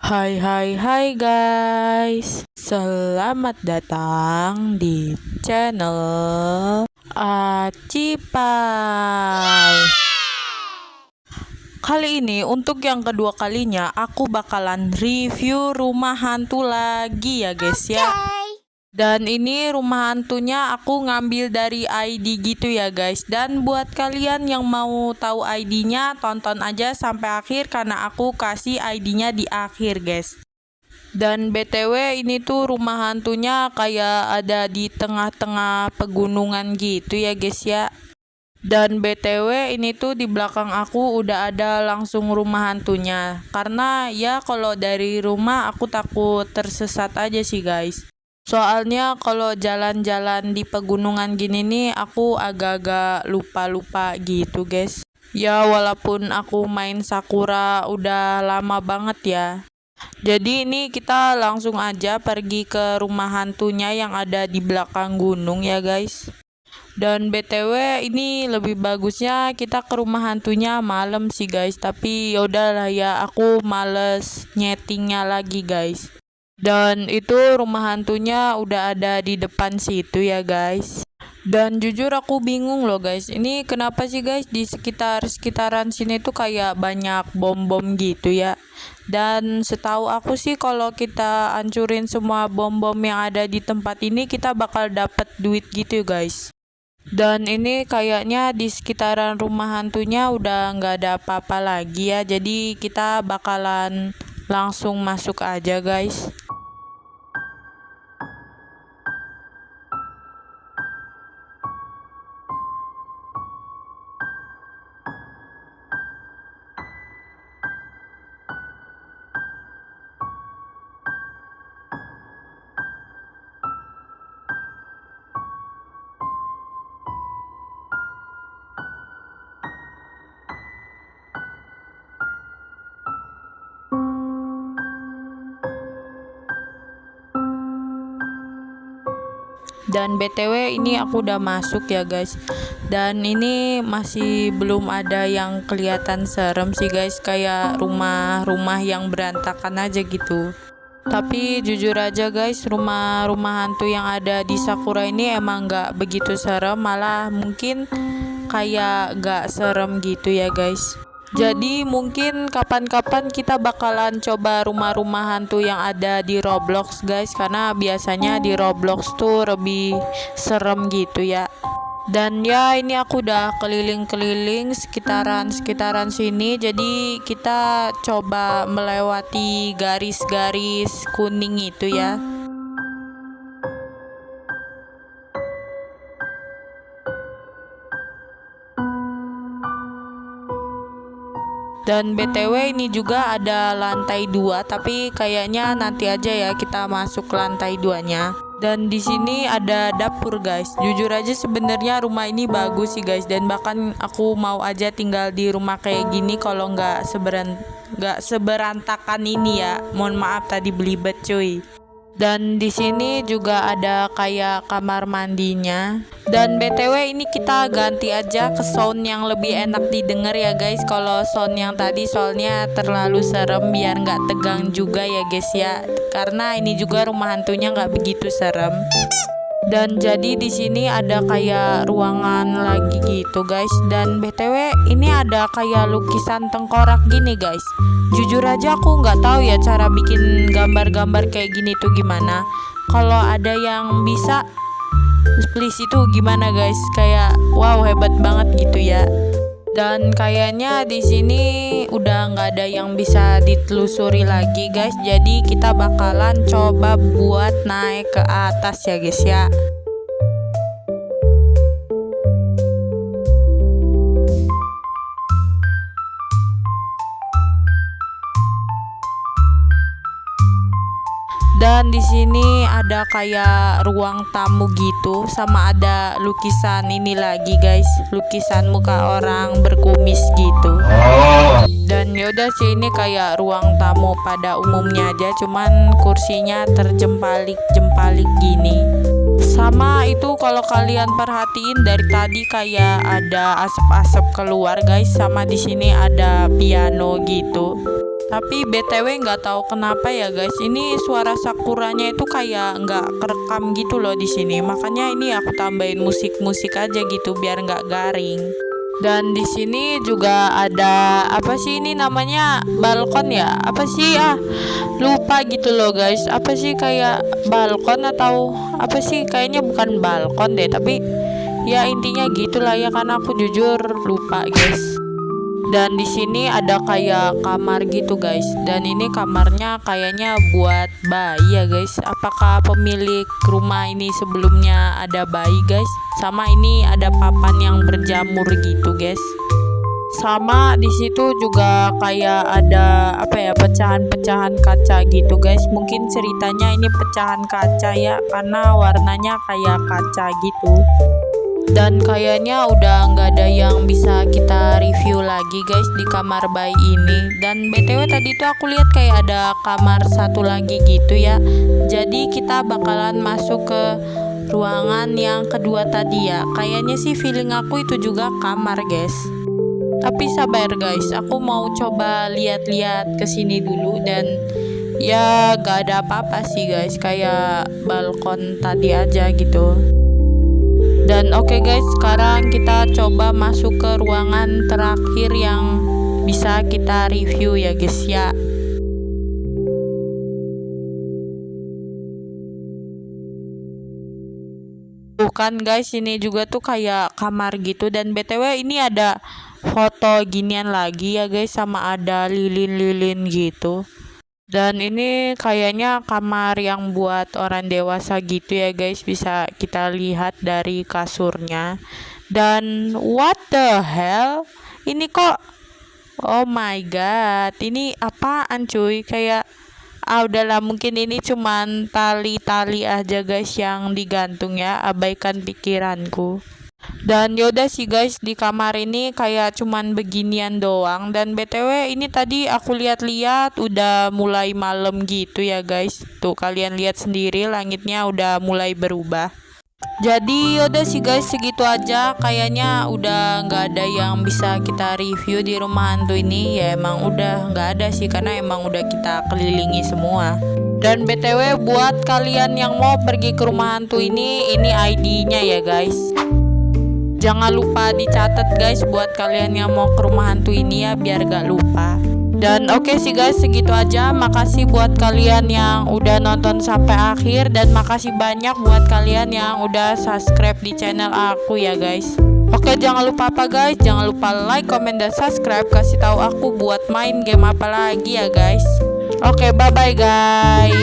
Hai hai hai guys, selamat datang di channel Acipai. Kali ini untuk yang kedua kalinya aku bakalan review rumah hantu lagi ya guys ya. Dan ini rumah hantunya aku ngambil dari ID gitu ya guys. Dan buat kalian yang mau tahu ID-nya, tonton aja sampai akhir karena aku kasih ID-nya di akhir guys. Dan BTW ini tuh rumah hantunya kayak ada di tengah-tengah pegunungan gitu ya guys ya. Dan BTW ini tuh di belakang aku udah ada langsung rumah hantunya. Karena ya kalau dari rumah aku takut tersesat aja sih guys. Soalnya kalau jalan-jalan di pegunungan gini nih aku agak-agak lupa-lupa gitu guys. Ya walaupun aku main Sakura udah lama banget ya. Jadi ini kita langsung aja pergi ke rumah hantunya yang ada di belakang gunung ya guys. Dan BTW ini lebih bagusnya kita ke rumah hantunya malam sih guys. Tapi yaudahlah ya, aku males nyetingnya lagi guys. Dan itu rumah hantunya udah ada di depan situ ya guys. Dan jujur aku bingung loh guys. Ini kenapa sih guys di sekitaran sini tuh kayak banyak bom-bom gitu ya. Dan setahu aku sih kalau kita hancurin semua bom-bom yang ada di tempat ini kita bakal dapet duit gitu guys. Dan ini kayaknya di sekitaran rumah hantunya udah nggak ada apa-apa lagi ya. Jadi kita bakalan langsung masuk aja guys. Dan BTW ini aku udah masuk ya guys. Dan ini masih belum ada yang kelihatan serem sih guys, kayak rumah-rumah yang berantakan aja gitu. Tapi jujur aja guys, rumah-rumah hantu yang ada di Sakura ini emang gak begitu serem, malah mungkin kayak gak serem gitu ya guys. Jadi mungkin kapan-kapan kita bakalan coba rumah-rumah hantu yang ada di Roblox guys, karena biasanya di Roblox tuh lebih serem gitu ya. Dan ya ini aku udah keliling-keliling sekitaran sini. Jadi kita coba melewati garis-garis kuning itu ya. Dan BTW ini juga ada lantai 2, tapi kayaknya nanti aja ya kita masuk lantai 2-nya. Dan di sini ada dapur guys. Jujur aja sebenarnya rumah ini bagus sih guys, dan bahkan aku mau aja tinggal di rumah kayak gini kalau nggak seberantakan ini ya. Mohon maaf tadi belibet cuy. Dan di sini juga ada kayak kamar mandinya. Dan BTW ini kita ganti aja ke sound yang lebih enak didengar ya guys. Kalau sound yang tadi soalnya terlalu serem, biar nggak tegang juga ya guys ya. Karena ini juga rumah hantunya nggak begitu serem. Dan jadi di sini ada kayak ruangan lagi gitu guys. Dan BTW ini ada kayak lukisan tengkorak gini guys. Jujur aja aku nggak tahu ya cara bikin gambar-gambar kayak gini tuh gimana. Kalau ada yang bisa, please itu gimana guys? Kayak wow, hebat banget gitu ya. Dan kayaknya di sini udah nggak ada yang bisa ditelusuri lagi guys. Jadi kita bakalan coba buat naik ke atas ya guys ya. Dan di sini ada kayak ruang tamu gitu, sama ada lukisan ini lagi guys, lukisan muka orang berkumis gitu. Dan yaudah sih ini kayak ruang tamu pada umumnya aja, cuman kursinya terjempalik-jempalik gini. Sama itu kalau kalian perhatiin dari tadi kayak ada asap-asap keluar guys, sama di sini ada piano gitu. Tapi BTW nggak tahu kenapa ya guys, ini suara sakuranya itu kayak nggak kerekam gitu loh di sini. Makanya ini aku tambahin musik-musik aja gitu biar nggak garing. Dan di sini juga ada apa sih ini namanya, balkon ya? Apa sih lupa gitu loh guys. Apa sih kayak balkon atau apa sih? Kayaknya bukan balkon deh, tapi ya intinya gitulah ya, karena aku jujur lupa guys. Dan di sini ada kayak kamar gitu guys. Dan ini kamarnya kayaknya buat bayi ya guys. Apakah pemilik rumah ini sebelumnya ada bayi guys? Sama ini ada papan yang berjamur gitu guys. Sama di situ juga kayak ada apa ya, pecahan-pecahan kaca gitu guys. Mungkin ceritanya ini pecahan kaca ya, karena warnanya kayak kaca gitu. Dan kayaknya udah nggak ada yang bisa kita review lagi guys di kamar bayi ini. Dan BTW tadi tuh aku lihat kayak ada kamar satu lagi gitu ya. Jadi kita bakalan masuk ke ruangan yang kedua tadi ya. Kayaknya sih feeling aku itu juga kamar guys. Tapi sabar guys, aku mau coba lihat-lihat ke sini dulu. Dan ya gak ada apa-apa sih guys, kayak balkon tadi aja gitu. Dan oke guys, sekarang kita coba masuk ke ruangan terakhir yang bisa kita review ya guys ya. Bukan guys, ini juga tuh kayak kamar gitu. Dan BTW ini ada foto ginian lagi ya guys, sama ada lilin-lilin gitu. Dan ini kayaknya kamar yang buat orang dewasa gitu ya guys, bisa kita lihat dari kasurnya. Dan what the hell, ini kok, oh my god, ini apaan cuy? Kayak udahlah, mungkin ini cuman tali-tali aja guys yang digantung ya, abaikan pikiranku. Dan yaudah sih guys, di kamar ini kayak cuman beginian doang. Dan BTW ini tadi aku lihat-lihat udah mulai malam gitu ya guys. Tuh kalian lihat sendiri, langitnya udah mulai berubah. Jadi yaudah sih guys, segitu aja. Kayaknya udah nggak ada yang bisa kita review di rumah hantu ini. Ya emang udah nggak ada sih, karena emang udah kita kelilingi semua. Dan BTW buat kalian yang mau pergi ke rumah hantu ini ID-nya ya guys. Jangan lupa dicatat guys buat kalian yang mau ke rumah hantu ini ya, biar gak lupa. Dan oke sih guys, segitu aja. Makasih buat kalian yang udah nonton sampai akhir. Dan makasih banyak buat kalian yang udah subscribe di channel aku ya guys. Oke, jangan lupa apa guys? Jangan lupa like, comment, dan subscribe. Kasih tahu aku buat main game apa lagi ya guys. Oke, bye bye guys.